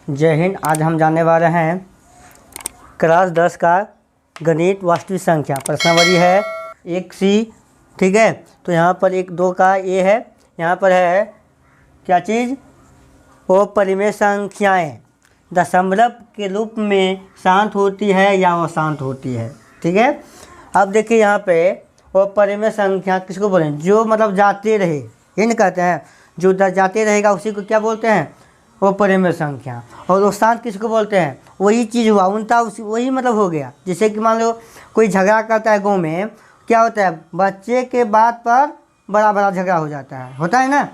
जय हिंद। आज हम जानने वाले हैं क्लास 10 का गणित वास्तविक संख्या। प्रश्न नंबर है 1C। ठीक है, तो यहाँ पर 1-2 का ए है। यहाँ पर है क्या चीज़, वो परिमेय संख्याएं दशमलव के रूप में शांत होती है या अशांत होती है। ठीक है, अब देखिए यहाँ पे वो परिमेय संख्या किसको बोलें, जो मतलब जाते रहे, ये नहीं कहते हैं, जो जाते रहेगा उसी को क्या बोलते हैं, वो परिमेय संख्या। और वो शांत किसको बोलते हैं, वही चीज़ हुआ उनका उसी वही मतलब हो गया। जैसे कि मान लो कोई झगड़ा करता है गाँव में, क्या होता है, बच्चे के बात पर बड़ा बड़ा झगड़ा हो जाता है, होता है ना।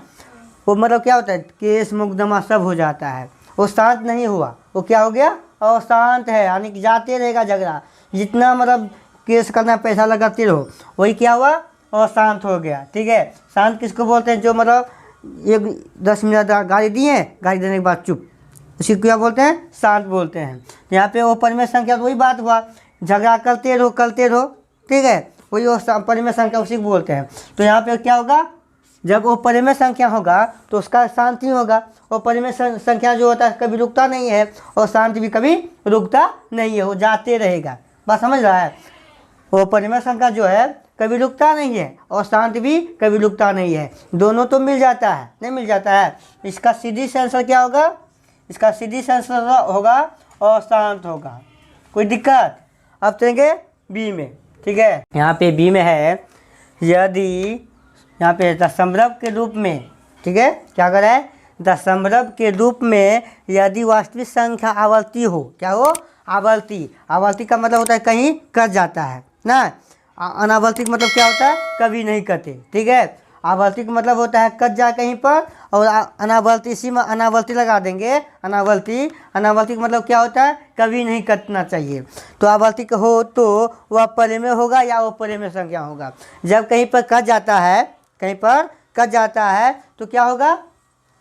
वो मतलब क्या होता है, केस मुकदमा सब हो जाता है। वो शांत नहीं हुआ, वो क्या हो गया, अशांत है, यानी कि जाते रहेगा झगड़ा, जितना मतलब केस करना पैसा लगाते रहो, वही क्या हुआ, अशांत हो गया। ठीक है, शांत किसको बोलते हैं, जो मतलब 10 मिनट गाड़ी दिए, गाड़ी देने के बाद चुप, उसी को क्या बोलते हैं, शांत बोलते हैं। यहाँ पे वो परिमेय संख्या तो वही बात हुआ, झगड़ा करते रहो। ठीक है, वही वो परिमेय संख्या उसी को बोलते हैं। तो यहाँ पे क्या होगा, जब वो परिमेय संख्या होगा तो उसका शांत ही होगा। वो परिमेय संख्या जो होता है कभी रुकता नहीं है, और शांत भी कभी रुकता नहीं है, वो जाते रहेगा। बात समझ रहा है, वो परिमेय संख्या जो है कभी रुकता नहीं है, और शांत भी कभी रुकता नहीं है, दोनों तो मिल जाता है, नहीं मिल जाता है। इसका सीधी से आंसर क्या होगा, इसका सीधी से आंसर होगा और शांत होगा। कोई दिक्कत। अब चलेंगे बी में। ठीक है, यहाँ पे बी में है, यदि यहाँ पे दशमलव के रूप में, ठीक है, क्या करा है, दशमलव के रूप में यदि वास्तविक संख्या आवर्ती हो, क्या हो, आवर्ती का मतलब होता है कहीं कट जाता है ना। अनावर्ती का मतलब क्या होता है, कभी नहीं कटे। ठीक है, आवर्ती का मतलब होता है कट जाए कहीं पर, और अनावर्ती, इसी में अनावर्ती लगा देंगे। अनावर्ती का मतलब क्या होता है, कभी नहीं कटना चाहिए। तो आवर्ती का हो तो वह परिमेय होगा या वो परिमेय संख्या होगा। जब कहीं पर कट जाता है तो क्या होगा,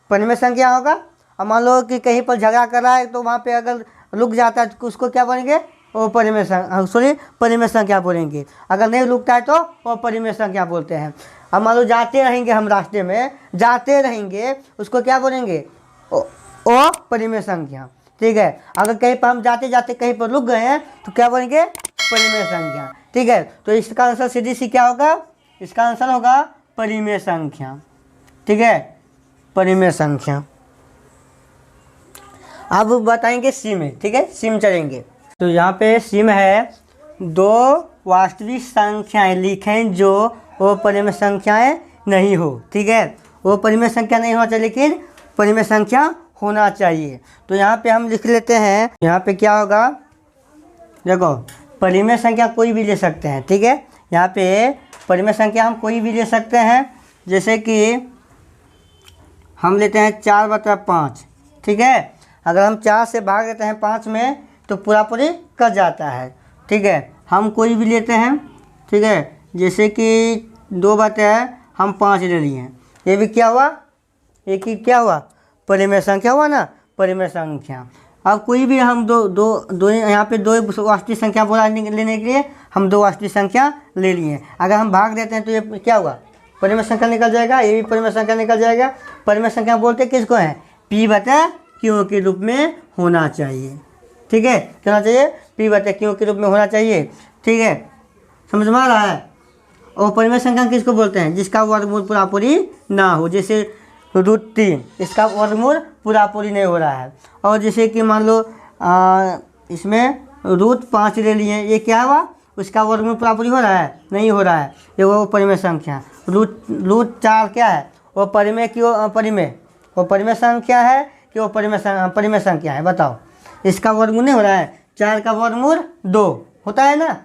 परिमेय संख्या होगा। अब मान लो कि कहीं पर झगड़ा कर रहा है, तो वहाँ पे अगर रुक जाता है तो उसको क्या बोलेंगे, वो परिमेय संख्या बोलेंगे। अगर नहीं रुकता है तो वो परिमेय संख्या बोलते हैं। अब मान लो जाते रहेंगे, हम रास्ते में जाते रहेंगे, उसको क्या बोलेंगे, ओ परिमेय संख्या। ठीक है, अगर कहीं पर हम जाते कहीं पर रुक गए हैं तो क्या बोलेंगे, परिमेय संख्या। ठीक है, तो इसका आंसर सीधी सी क्या होगा, इसका आंसर होगा परिमेय संख्या। ठीक है, परिमेय संख्या। अब बताएंगे सी में। ठीक है, सी में चलेंगे। तो यहाँ पे सी में है, 2 वास्तविक संख्याएं लिखें जो वो परिमेय संख्याएं नहीं हो। ठीक है, वो परिमेय संख्या नहीं होना चाहिए, लेकिन परिमेय संख्या होना चाहिए। तो यहाँ पे हम लिख लेते हैं, यहाँ पे क्या होगा, देखो परिमेय संख्या कोई भी ले सकते हैं। ठीक है, यहाँ पे परिमेय संख्या हम कोई भी ले सकते हैं। जैसे कि हम लेते हैं 4/5। ठीक है, अगर हम 4 से भाग देते हैं 5 में तो पूरी कट जाता है। ठीक है, हम कोई भी लेते हैं। ठीक है, जैसे कि 2/5 ले लिए, ये भी क्या हुआ, एक ही क्या हुआ, परिमेय संख्या हुआ ना, परिमेय संख्या। अब कोई भी हम दो यहाँ पे 2 वास्तविक संख्या बोला लेने के लिए हम 2 वास्तविक संख्या ले लिए। अगर हम भाग देते हैं तो ये क्या हुआ, परिमेय संख्या निकल जाएगा, ये भी परिमेय संख्या निकल जाएगा। परिमेय संख्या बोलते किसको हैं, P/Q के रूप में होना चाहिए। ठीक है, क्या चाहिए, P/Q के रूप में होना चाहिए। ठीक है, समझ में आ रहा है। और परिमेय संख्या किसको बोलते हैं, जिसका वर्गमूल पूरी ना हो। जैसे √3, इसका वर्गमूल पूरी नहीं हो रहा है। और जैसे कि मान लो इसमें √5 ले लिए, ये क्या हुआ, उसका वर्गमूल पूरी हो रहा है, नहीं हो रहा है, ये वो परिमेय संख्या। √4 क्या है, वो परिमेय क्यों, वो परिमेय संख्या है कि वो परिमेय संख्या है, बताओ। इसका वर्गमूल नहीं हो रहा है, 4 का वर्गमूल 2 होता है ना,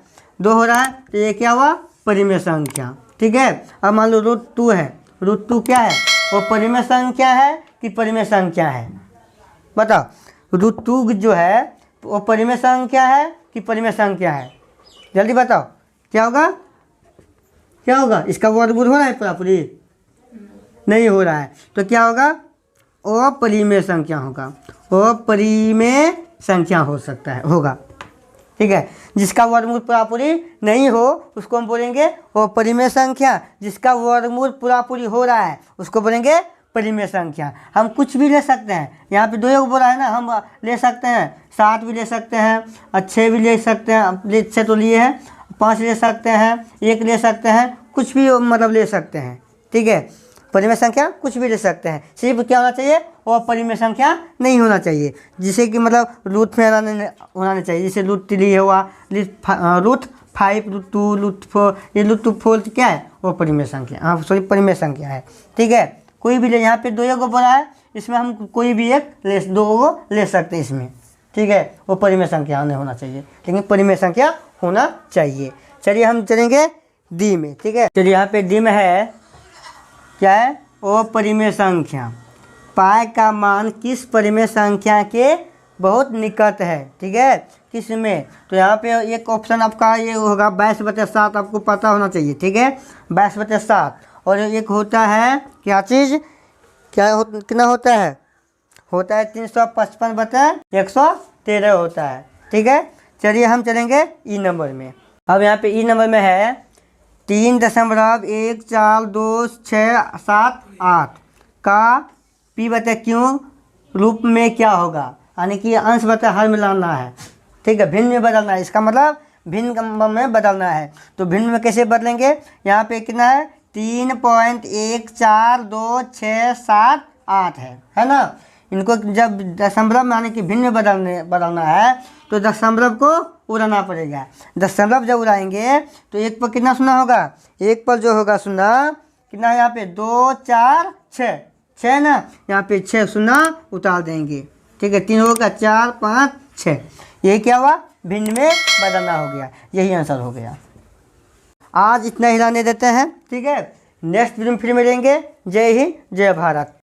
2 हो रहा है, तो ये क्या हुआ, परिमेय संख्या। ठीक है, अब मान लो √2 है, √2 क्या है, वो परिमेय संख्या है कि परिमेय संख्या है, बताओ। √2 जो है वो परिमेय संख्या है कि परिमेय संख्या है, जल्दी बताओ। क्या होगा, इसका वर्गमूल हो रहा है पूरी नहीं हो रहा है, तो क्या होगा, अपरिमेय संख्या होगा, अपरिमेय संख्या हो सकता है, होगा। ठीक है, जिसका वर्गमूल पूरी नहीं हो उसको हम बोलेंगे अपरिमेय संख्या, जिसका वर्गमूल पूरी हो रहा है उसको बोलेंगे परिमेय संख्या। हम कुछ भी ले सकते हैं, यहाँ पे 2 बोला है ना, हम ले सकते हैं 7 भी ले सकते हैं, 6 भी ले सकते हैं, 6 तो लिए हैं, 5 ले सकते हैं, 1 ले सकते हैं, कुछ भी मतलब ले सकते हैं। ठीक है, परिमेय संख्या कुछ भी ले सकते हैं, सिर्फ क्या होना चाहिए, वो परिमेय संख्या नहीं होना चाहिए, जिसे कि मतलब रूट में होना नहीं चाहिए। जैसे रूट 3 हुआ, रूट 5, रूट 2, रूट 4, ये रूट 2 4 क्या है, वो परिमेय संख्या, हाँ सॉरी परिमेय संख्या है। ठीक है, कोई भी ले, यहाँ पे 2 को बोला है, इसमें हम कोई भी एक 2 को ले सकते हैं इसमें। ठीक है, वो परिमेय संख्या नहीं होना चाहिए, लेकिन परिमेय संख्या होना चाहिए। चलिए हम चलेंगे डी में। ठीक है, चलिए यहाँ पे डी में है क्या है, वो परिमेय संख्या। पाई का मान किस परिमेय संख्या के बहुत निकट है। ठीक है, किस में, तो यहाँ पे एक ऑप्शन आपका ये होगा 22/7, आपको पता होना चाहिए। ठीक है, 22/7, और एक होता है क्या चीज़, कितना होता है, 355/113 होता है। ठीक है, चलिए हम चलेंगे ई नंबर में। अब यहाँ पे ई नंबर में है 3.14267 का पी बटे क्यों रूप में क्या होगा, यानी कि अंश बटे हर में लाना है। ठीक है, भिन्न में बदलना है, इसका मतलब भिन्न में बदलना है। तो भिन्न में कैसे बदलेंगे, यहाँ पे कितना है 3.14267 है ना। इनको जब दशमलव में, यानी कि भिन्न में बदलना है, तो दशमलव को उड़ाना पड़ेगा। दशमलव जब उड़ाएंगे तो 1 पर कितना शून्य होगा, 1 पर जो होगा शून्य कितना है, यहाँ पे 2 4 6 ना, यहाँ पे 6 शून्य उतार देंगे। ठीक है, 3 होगा 4 5 6, यही क्या हुआ, भिन्न में बदलना हो गया, यही आंसर हो गया। आज इतना ही रहने देते हैं। ठीक है, नेक्स्ट वीडियो में फिर मिलेंगे। जय हिंद, जय भारत।